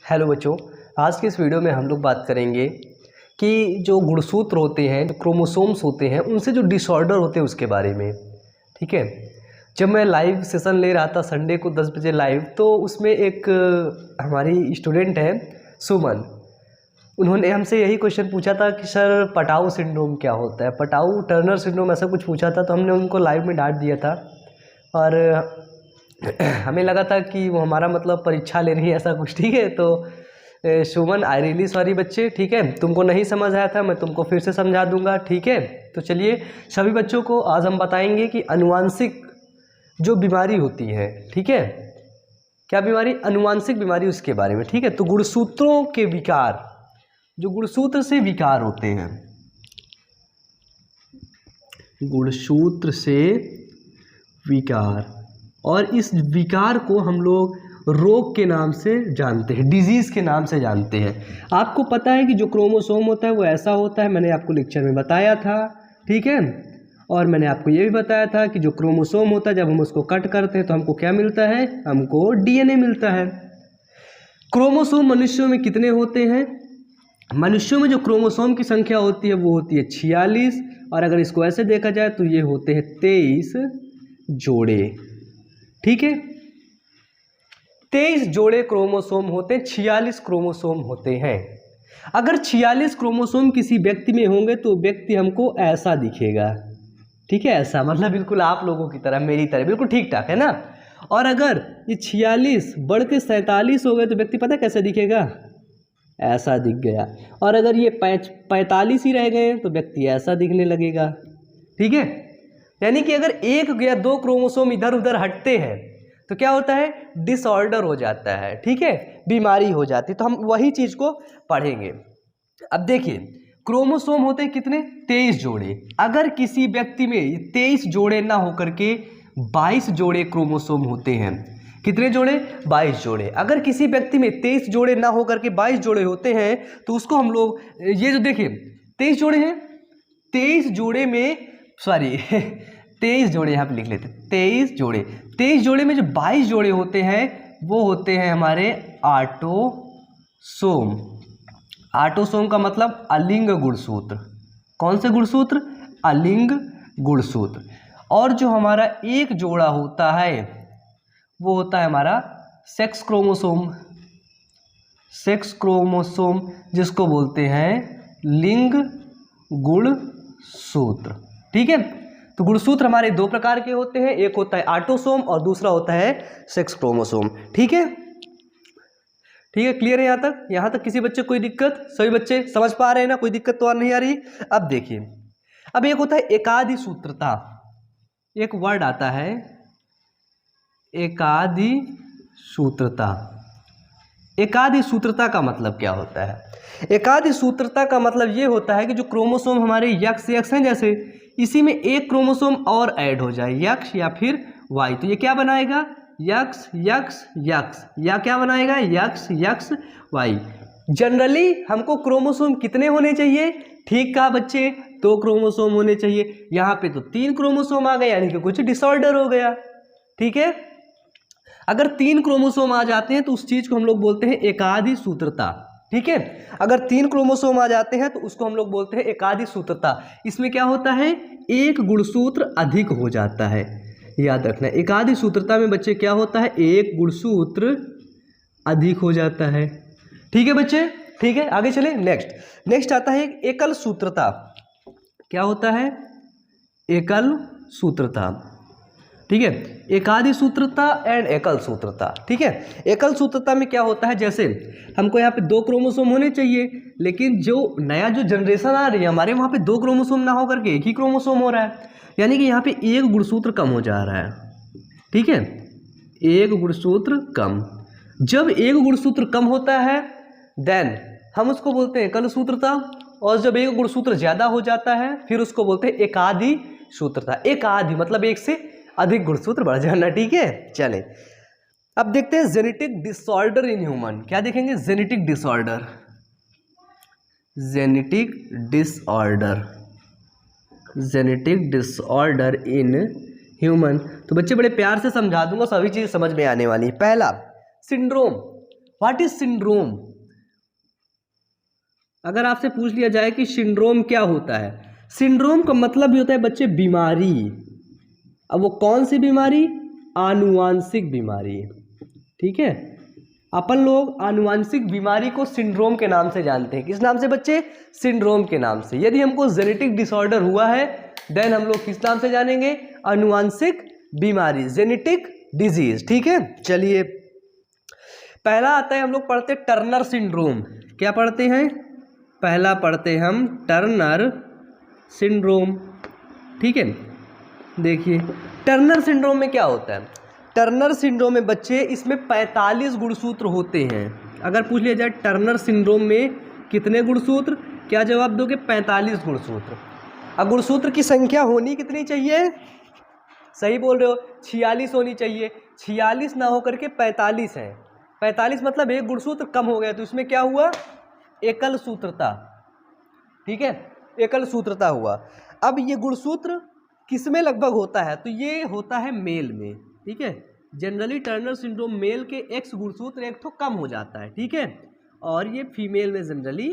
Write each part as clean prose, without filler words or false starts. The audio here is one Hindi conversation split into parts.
हेलो बच्चों, आज की इस वीडियो में हम लोग बात करेंगे कि जो गुणसूत्र होते हैं, जो क्रोमोसोम्स होते हैं, उनसे जो डिसऑर्डर होते हैं उसके बारे में। ठीक है। जब मैं लाइव सेशन ले रहा था संडे को 10 बजे लाइव, तो उसमें एक हमारी स्टूडेंट है सुमन, उन्होंने हमसे यही क्वेश्चन पूछा था कि सर पटाऊ सिंड्रोम क्या होता है, पटाऊ टर्नर सिंड्रोम ऐसा कुछ पूछा था। तो हमने उनको लाइव में डांट दिया था और हमें लगा था कि वो हमारा मतलब परीक्षा ले रही है ऐसा कुछ। ठीक है। तो सुमन, आई रियली सॉरी बच्चे। ठीक है, तुमको नहीं समझ आया था, मैं तुमको फिर से समझा दूंगा। ठीक है। तो चलिए सभी बच्चों को आज हम बताएंगे कि आनुवांशिक जो बीमारी होती है, ठीक है, क्या बीमारी, आनुवांशिक बीमारी, उसके बारे में। ठीक है। तो गुणसूत्रों के विकार, जो गुणसूत्र से विकार होते हैं, गुणसूत्र से विकार, और इस विकार को हम लोग रोग के नाम से जानते हैं, डिजीज़ के नाम से जानते हैं। आपको पता है कि जो क्रोमोसोम होता है वो ऐसा होता है, मैंने आपको लेक्चर में बताया था। ठीक है। और मैंने आपको ये भी बताया था कि जो क्रोमोसोम होता है, जब हम उसको कट करते हैं तो हमको क्या मिलता है, हमको डीएनए मिलता है। क्रोमोसोम मनुष्यों में कितने होते हैं? मनुष्यों में जो क्रोमोसोम की संख्या होती है वो होती है 46, और अगर इसको ऐसे देखा जाए तो ये होते हैं 23 जोड़े। ठीक है। 23 जोड़े क्रोमोसोम होते हैं, 46 क्रोमोसोम होते हैं। अगर 46 क्रोमोसोम किसी व्यक्ति में होंगे तो व्यक्ति हमको ऐसा दिखेगा। ठीक है, ऐसा मतलब बिल्कुल आप लोगों की तरह, मेरी तरह, बिल्कुल ठीक ठाक, है ना। और अगर ये 46 बढ़ के 47 हो गए तो व्यक्ति पता कैसे दिखेगा, ऐसा दिख गया। और अगर ये 45 ही रह गए तो व्यक्ति ऐसा दिखने लगेगा। ठीक है। यानी कि अगर एक या दो क्रोमोसोम इधर उधर हटते हैं तो क्या होता है, डिसऑर्डर हो जाता है। ठीक है, बीमारी हो जाती है। तो हम वही चीज को पढ़ेंगे। अब देखिए, क्रोमोसोम होते हैं कितने, 23 जोड़े। अगर किसी व्यक्ति में 23 जोड़े ना होकर के 22 जोड़े क्रोमोसोम होते हैं, कितने जोड़े, 22 जोड़े। अगर किसी व्यक्ति में 23 जोड़े ना होकर के 22 जोड़े होते हैं तो उसको हम लोग, ये जो देखिए 23 जोड़े हैं, 23 जोड़े में, सॉरी 23 जोड़े यहाँ पे लिख लेते हैं, 23 जोड़े में जो 22 जोड़े होते हैं वो होते हैं हमारे ऑटोसोम। ऑटोसोम का मतलब अलिंग गुणसूत्र। कौन से गुणसूत्र, अलिंग गुणसूत्र। और जो हमारा एक जोड़ा होता है वो होता है हमारा सेक्स क्रोमोसोम। सेक्स क्रोमोसोम जिसको बोलते हैं लिंग गुणसूत्र। ठीक है। तो गुणसूत्र हमारे दो प्रकार के होते हैं, एक होता है ऑटोसोम और दूसरा होता है सेक्स क्रोमोसोम। ठीक है। ठीक है, क्लियर है यहाँ तक किसी बच्चे को कोई दिक्कत? सभी बच्चे समझ पा रहे हैं ना, कोई दिक्कत तो और नहीं आ रही? अब देखिए, अब एक होता है एकादि सूत्रता, एक वर्ड आता है एकादि सूत्रता। एकादि सूत्रता का मतलब क्या होता है? एकादि सूत्रता का मतलब ये होता है कि जो क्रोमोसोम हमारे यक्स हैं, जैसे इसी में एक क्रोमोसोम और ऐड हो जाए, यक्स या फिर वाई, तो ये क्या बनाएगा, यक्स यक्स यक्स, या क्या बनाएगा, यक्स यक्स वाई। जनरली हमको क्रोमोसोम कितने होने चाहिए? ठीक कहा बच्चे, 2 क्रोमोसोम होने चाहिए। यहाँ पे तो 3 क्रोमोसोम आ गए, यानी कि कुछ डिसऑर्डर हो गया। ठीक है। अगर 3 क्रोमोसोम आ जाते हैं तो उस चीज को हम लोग बोलते हैं एकादि सूत्रता। ठीक है। अगर 3 क्रोमोसोम आ जाते हैं तो उसको हम लोग बोलते हैं एकादि सूत्रता। इसमें क्या होता है, एक गुणसूत्र अधिक हो जाता है। याद रखना, एकादि सूत्रता में बच्चे क्या होता है, एक गुणसूत्र अधिक हो जाता है। ठीक है बच्चे। ठीक है, आगे चले। नेक्स्ट आता है एकल सूत्रता। क्या होता है, एकल सूत्रता। ठीक है, एकादि सूत्रता एंड एकल सूत्रता। ठीक है। एकल सूत्रता में क्या होता है, जैसे हमको यहाँ पे 2 क्रोमोसोम होने चाहिए, लेकिन जो नया जो जनरेशन आ रही है हमारे, वहाँ पे 2 क्रोमोसोम ना होकर के एक ही क्रोमोसोम हो रहा है, यानी कि यहाँ पे एक गुणसूत्र कम हो जा रहा है। ठीक है, एक गुणसूत्र कम। जब एक गुणसूत्र कम होता है देन हम उसको बोलते हैं एकल सूत्रता, और जब एक गुणसूत्र ज्यादा हो जाता है फिर उसको बोलते हैं एकादि सूत्रता। एकादि मतलब एक से अधिक गुणसूत्र बढ़ जाना। ठीक है, चले अब देखते हैं जेनेटिक डिसऑर्डर इन ह्यूमन। क्या देखेंगे, genetic disorder, genetic disorder, genetic disorder in human. तो बच्चे बड़े प्यार से समझा दूंगा, सभी चीज़ समझ में आने वाली है। पहला सिंड्रोम, व्हाट इज सिंड्रोम? अगर आपसे पूछ लिया जाए कि सिंड्रोम क्या होता है, सिंड्रोम का मतलब भी होता है बच्चे बीमारी। अब वो कौन सी बीमारी? आनुवांशिक बीमारी। ठीक है, अपन लोग आनुवांशिक बीमारी को सिंड्रोम के नाम से जानते हैं। किस नाम से बच्चे? सिंड्रोम के नाम से। यदि हमको जेनेटिक डिसऑर्डर हुआ है देन हम लोग किस नाम से जानेंगे? आनुवांशिक बीमारी, जेनेटिक डिजीज। ठीक है, चलिए पहला आता है, हम लोग पढ़ते टर्नर सिंड्रोम। क्या पढ़ते हैं? पहला पढ़ते हम टर्नर सिंड्रोम। ठीक है, देखिए टर्नर सिंड्रोम में क्या होता है। टर्नर सिंड्रोम में बच्चे इसमें 45 गुणसूत्र होते हैं। अगर पूछ लिया जाए टर्नर सिंड्रोम में कितने गुणसूत्र, क्या जवाब दोगे? 45 गुणसूत्र। अब गुणसूत्र की संख्या होनी कितनी चाहिए? सही बोल रहे हो, 46 होनी चाहिए। 46 ना होकर के 45 है। 45 मतलब एक गुणसूत्र कम हो गया, तो इसमें क्या हुआ? एकल सूत्रता। ठीक है, एकल सूत्रता हुआ। अब ये गुणसूत्र किसमें लगभग होता है? तो ये होता है मेल में। ठीक है, जनरली टर्नर सिंड्रोम मेल के एक्स गुणसूत्र एक तो कम हो जाता है। ठीक है, और ये फीमेल में जनरली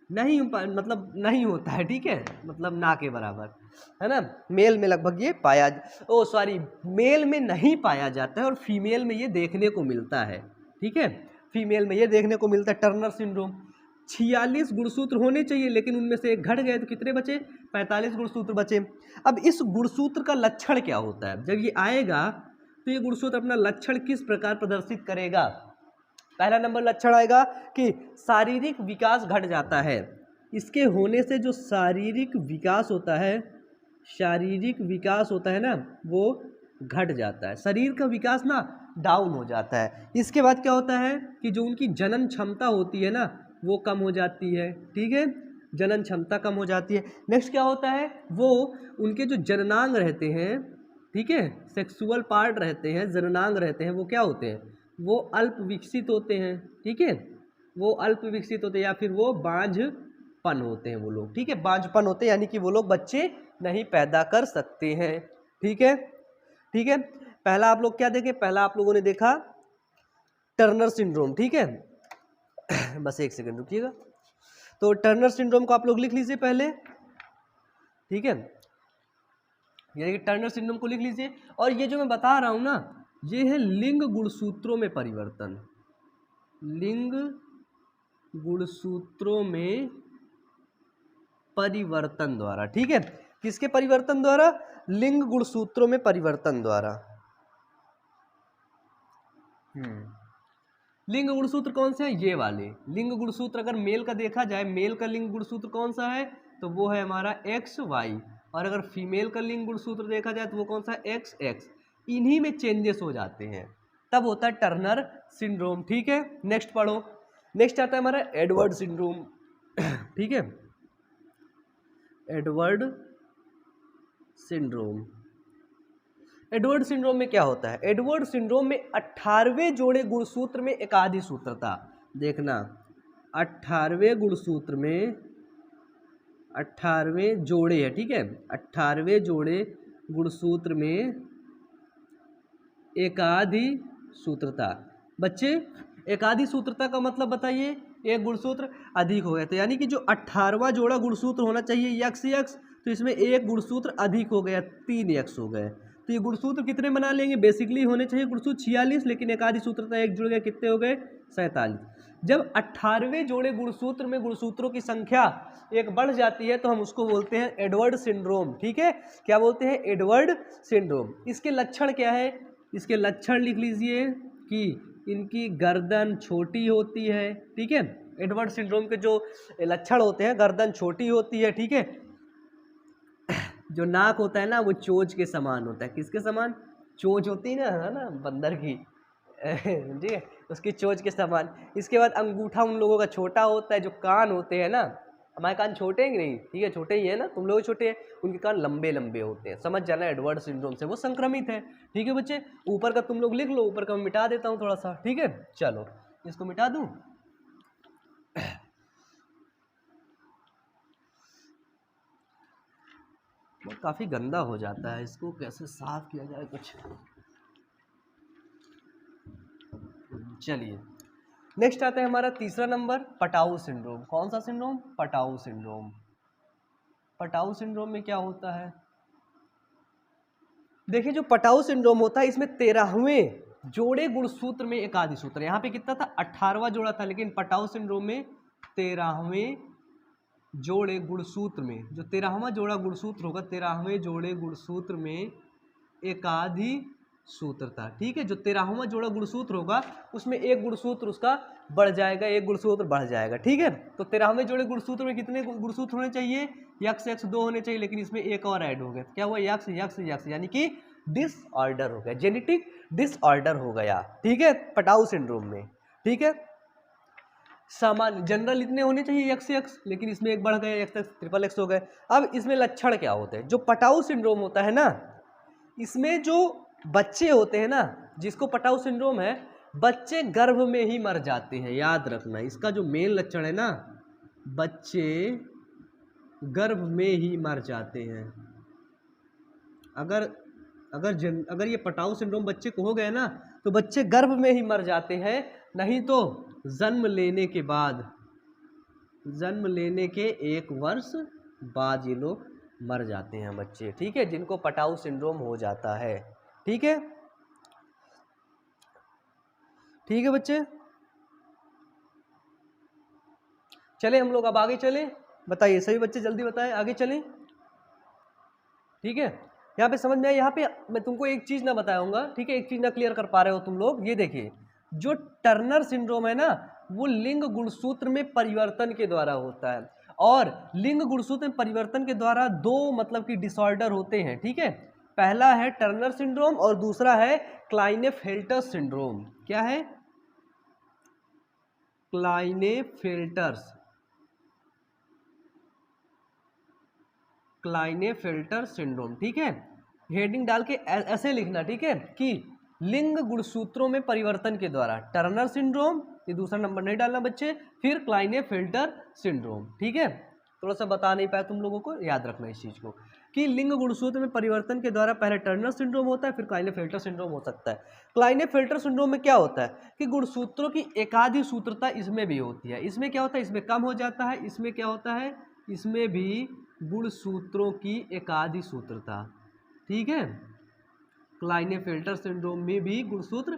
नहीं, मतलब नहीं होता है। ठीक है, मतलब ना के बराबर, है ना। मेल में लगभग ये मेल में नहीं पाया जाता है और फीमेल में ये देखने को मिलता है। ठीक है, फीमेल में ये देखने को मिलता है टर्नर सिंड्रोम। 46 गुणसूत्र होने चाहिए, लेकिन उनमें से एक घट गए, तो कितने बचे? 45 गुणसूत्र बचे। अब इस गुणसूत्र का लक्षण क्या होता है? जब ये आएगा तो ये गुणसूत्र अपना लक्षण किस प्रकार प्रदर्शित करेगा? पहला नंबर लक्षण आएगा कि शारीरिक विकास घट जाता है। इसके होने से जो शारीरिक विकास होता है ना, वो घट जाता है। शरीर का विकास ना डाउन हो जाता है। इसके बाद क्या होता है कि जो उनकी जनन क्षमता होती है ना, वो कम हो जाती है। ठीक है, जनन क्षमता कम हो जाती है। नेक्स्ट क्या होता है? वो उनके जो जननांग रहते हैं, ठीक है, सेक्सुअल पार्ट रहते हैं, जननांग रहते हैं, वो क्या होते हैं? वो अल्प विकसित होते हैं। ठीक है, वो अल्प विकसित होते हैं या फिर वो बांझपन होते हैं वो लोग। ठीक है, बांझपन होते हैं, यानी कि वो लोग बच्चे नहीं पैदा कर सकते हैं। ठीक है, ठीक है, पहला आप लोग क्या देखे? पहला आप लोगों ने देखा टर्नर सिंड्रोम। ठीक है, बस एक सेकंड रुकिएगा। तो टर्नर सिंड्रोम को आप लोग लिख लीजिए पहले। ठीक है, यानी कि टर्नर सिंड्रोम को लिख लीजिए। और ये जो मैं बता रहा हूं ना, ये है लिंग गुणसूत्रों में परिवर्तन। लिंग गुणसूत्रों में परिवर्तन द्वारा। ठीक है, किसके परिवर्तन द्वारा? लिंग गुणसूत्रों में परिवर्तन द्वारा। लिंग गुणसूत्र कौन से हैं? ये वाले लिंग गुणसूत्र। अगर मेल का देखा जाए, मेल का लिंग गुणसूत्र कौन सा है? तो वो है हमारा XY। और अगर फीमेल का लिंग गुणसूत्र देखा जाए तो वो कौन सा है? XX। इन्हीं में चेंजेस हो जाते हैं, तब होता है टर्नर सिंड्रोम। ठीक है, नेक्स्ट पढ़ो। नेक्स्ट आता है हमारा एडवर्ड सिंड्रोम। ठीक है, एडवर्ड सिंड्रोम। एडवर्ड सिंड्रोम में क्या होता है? एडवर्ड सिंड्रोम में 18वें जोड़े गुणसूत्र में एकाधी सूत्रता। देखना, 18वें गुणसूत्र में 18वें जोड़े है। ठीक है, 18वें जोड़े गुणसूत्र में एकाधी सूत्रता। बच्चे एकाधी सूत्रता का मतलब बताइए। एक गुणसूत्र अधिक हो गया, तो यानी कि जो 18वां जोड़ा गुणसूत्र होना चाहिए XX, तो इसमें एक गुणसूत्र अधिक हो गया, 3X हो गए। तो ये गुणसूत्र कितने बना लेंगे? बेसिकली होने चाहिए गुणसूत्र 46, लेकिन एकाधी सूत्रता एक जुड़ गया, कितने हो गए? 47। जब 18वें जोड़े गुणसूत्र में गुणसूत्रों की संख्या एक बढ़ जाती है तो हम उसको बोलते हैं एडवर्ड सिंड्रोम। ठीक है, क्या बोलते हैं? Edward syndrome. इसके लक्षण क्या है? इसके लक्षण लिख लीजिए कि इनकी गर्दन छोटी होती है। ठीक है, एडवर्ड सिंड्रोम के जो लक्षण होते हैं, गर्दन छोटी होती है। ठीक है, जो नाक होता है ना, वो चोंच के समान होता है। किसके समान? चोंच होती है ना, बंदर की। ठीक है, उसकी चोंच के समान। इसके बाद अंगूठा उन लोगों का छोटा होता है। जो कान होते हैं ना, हमारे कान छोटे हैं कि नहीं? ठीक है, छोटे ही है ना, तुम लोग छोटे हैं, उनके कान लंबे लंबे होते हैं। समझ जाना, एडवर्ड सिंड्रोम से वो संक्रमित है। ठीक है बच्चे, ऊपर का तुम लोग लिख लो, ऊपर का मैं मिटा देता हूँ थोड़ा सा। ठीक है, चलो इसको मिटा दूँ। काफ़ी गंदा हो जाता है, इसको कैसे साफ किया जाए कुछ। चलिए, नेक्स्ट आता है हमारा तीसरा नंबर पटाऊ सिंड्रोम। कौन सा syndrome? Patau syndrome. Patau syndrome में क्या होता है? देखिए जो पटाऊ सिंड्रोम होता है इसमें 13वें जोड़े गुणसूत्र में एक आदि सूत्र, यहाँ पे कितना था 18वां जोड़ा था, लेकिन पटाऊ सिंड्रोम में 13वें जोड़े गुणसूत्र में, जो 13वां जोड़ा गुणसूत्र होगा 13वें जोड़े गुणसूत्र में एकाधि सूत्र था। ठीक है, जो 13वां जोड़ा गुणसूत्र होगा उसमें एक गुणसूत्र उसका बढ़ जाएगा, एक गुणसूत्र बढ़ जाएगा। ठीक है, तो 13वें जोड़े गुणसूत्र में कितने गुणसूत्र होने चाहिए? यक्स यक्स 2 होने चाहिए, लेकिन इसमें एक और ऐड हो गया। क्या हुआ? यक्स यक्स यक्स, यानी कि डिसऑर्डर हो गया, जेनेटिक डिसऑर्डर हो गया। ठीक है, पटाऊ सिंड्रोम में। ठीक है, सामान्य जनरल इतने होने चाहिए यक्स यक्स, लेकिन इसमें एक बढ़ गए, एक्स एक्स ट्रिपल एक्स हो गए। अब इसमें लक्षण क्या होते हैं? जो पटाऊ सिंड्रोम होता है ना, इसमें जो बच्चे होते हैं ना, जिसको पटाऊ सिंड्रोम है, बच्चे गर्भ में ही मर जाते हैं। याद रखना, इसका जो मेन लक्षण है ना, बच्चे गर्भ में ही मर जाते हैं। अगर ये पटाऊ सिंड्रोम बच्चे को हो गया ना, तो बच्चे गर्भ में ही मर जाते हैं, नहीं तो जन्म लेने के 1 वर्ष बाद ये लोग मर जाते हैं बच्चे। ठीक है, जिनको पटाऊ सिंड्रोम हो जाता है। ठीक है, ठीक है बच्चे, चले हम लोग अब आगे चले। बताइए सभी बच्चे, जल्दी बताएं, आगे चलें। ठीक है, यहाँ पे समझ में आया? यहाँ पे मैं तुमको एक चीज ना बताऊंगा। ठीक है, एक चीज ना क्लियर कर पा रहे हो तुम लोग। ये देखिए, जो टर्नर सिंड्रोम है ना, वो लिंग गुणसूत्र में परिवर्तन के द्वारा होता है, और लिंग गुणसूत्र में परिवर्तन के द्वारा 2 मतलब कि डिसऑर्डर होते हैं। ठीक है, पहला है टर्नर सिंड्रोम और दूसरा है क्लाइनेफेल्टर सिंड्रोम। क्या है? क्लाइनेफेल्टर सिंड्रोम। ठीक है, हेडिंग डाल के ऐसे लिखना। ठीक है, कि लिंग गुणसूत्रों में परिवर्तन के द्वारा टर्नर सिंड्रोम, ये दूसरा नंबर नहीं डालना बच्चे, फिर क्लाइनेफेल्टर सिंड्रोम। ठीक है, थोड़ा सा बता नहीं पाया तुम लोगों को, याद रखना इस चीज को, कि लिंग गुणसूत्र में परिवर्तन के द्वारा पहले टर्नर सिंड्रोम होता है, फिर क्लाइनेफेल्टर सिंड्रोम हो सकता है। क्लाइनेफेल्टर सिंड्रोम में क्या होता है कि गुणसूत्रों की एकाधि सूत्रता इसमें भी होती है। इसमें क्या होता है? इसमें कम हो जाता है। इसमें क्या होता है? इसमें भी गुणसूत्रों की एकाधि सूत्रता। ठीक है, क्लाइनेफेल्टर सिंड्रोम में भी गुणसूत्र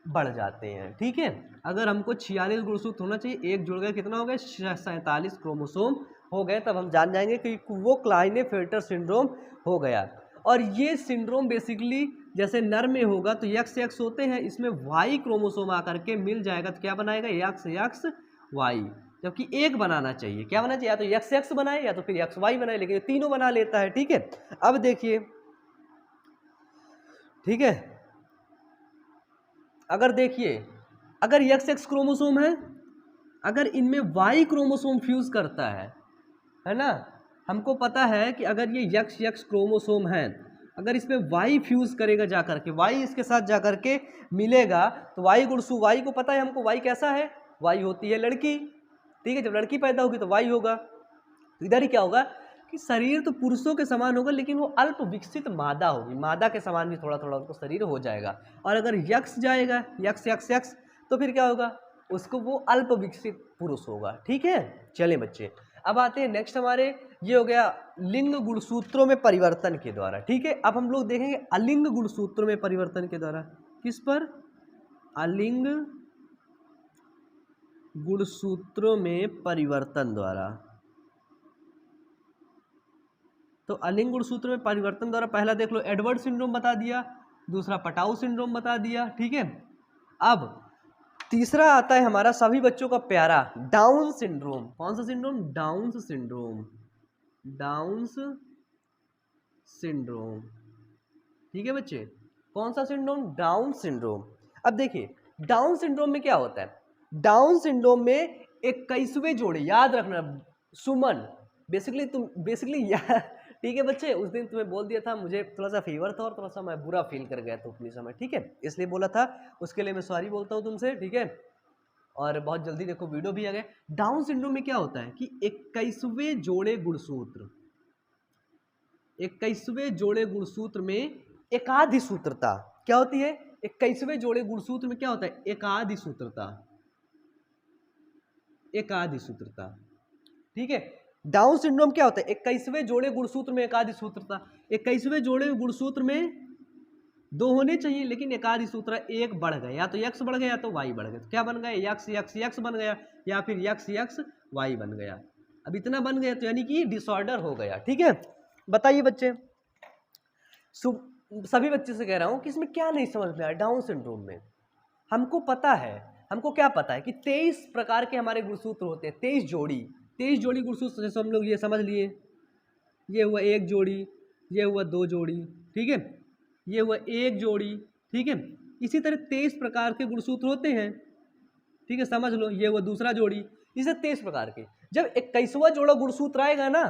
बढ़ जाते हैं। ठीक है, अगर हमको 46 गुणसूत्र होना चाहिए, एक जुड़ गया, कितना हो गया? 47 क्रोमोसोम हो गए, तब हम जान जाएंगे कि वो क्लाइनेफेल्टर सिंड्रोम हो गया। और ये सिंड्रोम बेसिकली जैसे नर में होगा तो यक्स यक्स होते हैं, इसमें वाई क्रोमोसोम आकर के मिल जाएगा, तो क्या बनाएगा? यक्स यक्स वाई, जबकि एक बनाना चाहिए। क्या बनाना चाहिए? या तो यक्स यक्स बनाए या तो फिर यक्स वाई बनाए, लेकिन ये तीनों बना लेता है। ठीक है, अब देखिए, ठीक है, अगर देखिए, अगर यक्स एक्स क्रोमोसोम है, अगर इनमें वाई क्रोमोसोम फ्यूज करता है ना, हमको पता है कि अगर ये यक्स यक्स क्रोमोसोम है, अगर इसमें वाई फ्यूज करेगा जाकर के, वाई इसके साथ जाकर के मिलेगा, तो वाई गुणसू, वाई को पता है हमको वाई कैसा है? वाई होती है लड़की। ठीक है, जब लड़की पैदा होगी तो वाई होगा। तो इधर ही क्या होगा कि शरीर तो पुरुषों के समान होगा, लेकिन वो अल्प विकसित मादा होगी, मादा के समान भी थोड़ा थोड़ा उसको शरीर हो जाएगा। और अगर यक्स जाएगा, यक्स यक्स यक्स, तो फिर क्या होगा? उसको वो अल्प विकसित पुरुष होगा। ठीक है, चलें बच्चे, अब आते हैं नेक्स्ट हमारे, ये हो गया लिंग गुणसूत्रों में परिवर्तन के द्वारा। ठीक है, अब हम लोग देखेंगे अलिंग गुणसूत्रों में परिवर्तन के द्वारा। किस पर? अलिंग गुणसूत्रों में परिवर्तन द्वारा। तो अलिंग गुणसूत्र में परिवर्तन द्वारा पहला देख लो, एडवर्ड सिंड्रोम बता दिया, दूसरा पटाऊ सिंड्रोम बता दिया। ठीक है, अब तीसरा आता है हमारा सभी बच्चों का प्यारा डाउन सिंड्रोम। कौन सा syndrome? Downs syndrome. Downs syndrome. ठीक है बच्चे, कौन सा सिंड्रोम? Down syndrome. अब देखिए, डाउन सिंड्रोम में क्या होता है? डाउन सिंड्रोम में 21वें जोड़े, याद रखना सुमन, बेसिकली ठीक है बच्चे, उस दिन तुम्हें बोल दिया था, मुझे थोड़ा सा फीवर था और थोड़ा सा मैं बुरा फील कर गया था उतनी समय। ठीक है, इसलिए बोला था, उसके लिए मैं सॉरी बोलता हूँ तुमसे। ठीक है, और बहुत जल्दी देखो वीडियो भी आ गए। डाउन सिंड्रोम में क्या होता है कि 21वें जोड़े गुणसूत्र, 21वें जोड़े गुणसूत्र में एकाधि सूत्रता क्या होती है? 21वें जोड़े गुणसूत्र में क्या होता है? एकाधि सूत्रता। एकादि सूत्रता। ठीक है, डाउन सिंड्रोम क्या होता है? 21वें जोड़े गुणसूत्र में एकादि सूत्रता। 21वें जोड़े गुणसूत्र में 2 होने चाहिए, लेकिन एकादि सूत्र 1 बढ़ गए, या तो x बढ़ गया या तो y बढ़ गया। तो क्या बन गया? x बन गया, या फिर x y बन गया। अब इतना बन गया तो यानी कि डिसऑर्डर हो गया। ठीक है, बताइए बच्चे, सभी बच्चे से कह रहा हूं कि इसमें क्या नहीं समझ में आया डाउन सिंड्रोम में। हमको पता है, हमको क्या पता है कि 23 प्रकार के हमारे गुणसूत्र होते हैं, 23 जोड़ी गुणसूत्र। जैसे हम लोग ये समझ लिए, ये हुआ 1 जोड़ी, ये हुआ 2 जोड़ी, ठीक है, ये हुआ 1 जोड़ी, ठीक है। इसी तरह 23 प्रकार के गुणसूत्र होते हैं, ठीक है, समझ लो। ये हुआ दूसरा जोड़ी, इसे 23 प्रकार के। जब 21वां जोड़ा गुणसूत्र आएगा ना,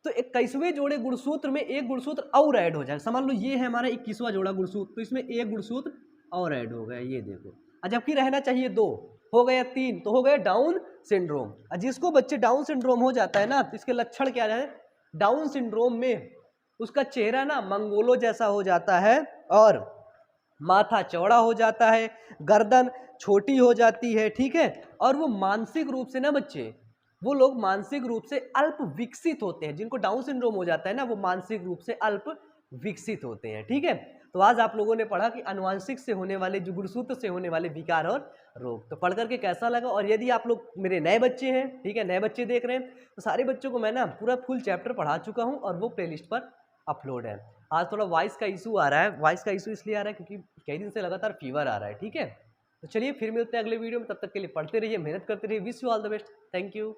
तो 21वें जोड़े गुणसूत्र में एक गुणसूत्र और ऐड हो जाएगा। समझ लो ये है हमारा 21वां जोड़ा गुणसूत्र, तो इसमें एक गुणसूत्र और ऐड हो गया, ये देखो। जबकि रहना चाहिए 2, हो गया 3, तो हो गया डाउन सिंड्रोम। जिसको बच्चे डाउन सिंड्रोम हो जाता है ना, तो इसके लक्षण क्या है? डाउन सिंड्रोम में उसका चेहरा ना मंगोलो जैसा हो जाता है, और माथा चौड़ा हो जाता है, गर्दन छोटी हो जाती है, ठीक है। और वो मानसिक रूप से ना बच्चे, वो लोग मानसिक रूप से अल्प विकसित होते हैं। जिनको डाउन सिंड्रोम हो जाता है ना, वो मानसिक रूप से अल्प विकसित होते हैं। ठीक है, तो आज आप लोगों ने पढ़ा कि आनुवांशिक से होने वाले, जो गुणसूत्र से होने वाले विकार और रोग। तो पढ़ करके कैसा लगा? और यदि आप लोग मेरे नए बच्चे हैं, ठीक है, नए बच्चे देख रहे हैं, तो सारे बच्चों को मैं ना पूरा फुल चैप्टर पढ़ा चुका हूँ, और वो प्लेलिस्ट पर अपलोड है। आज थोड़ा वॉइस का इशू आ रहा है। वॉइस का इशू इसलिए आ रहा है क्योंकि कई दिन से लगातार फीवर आ रहा है। ठीक है, तो चलिए फिर मिलते हैं अगले वीडियो में। तब तक के लिए पढ़ते रहिए, मेहनत करते रहिए। Wish you all the best. Thank you.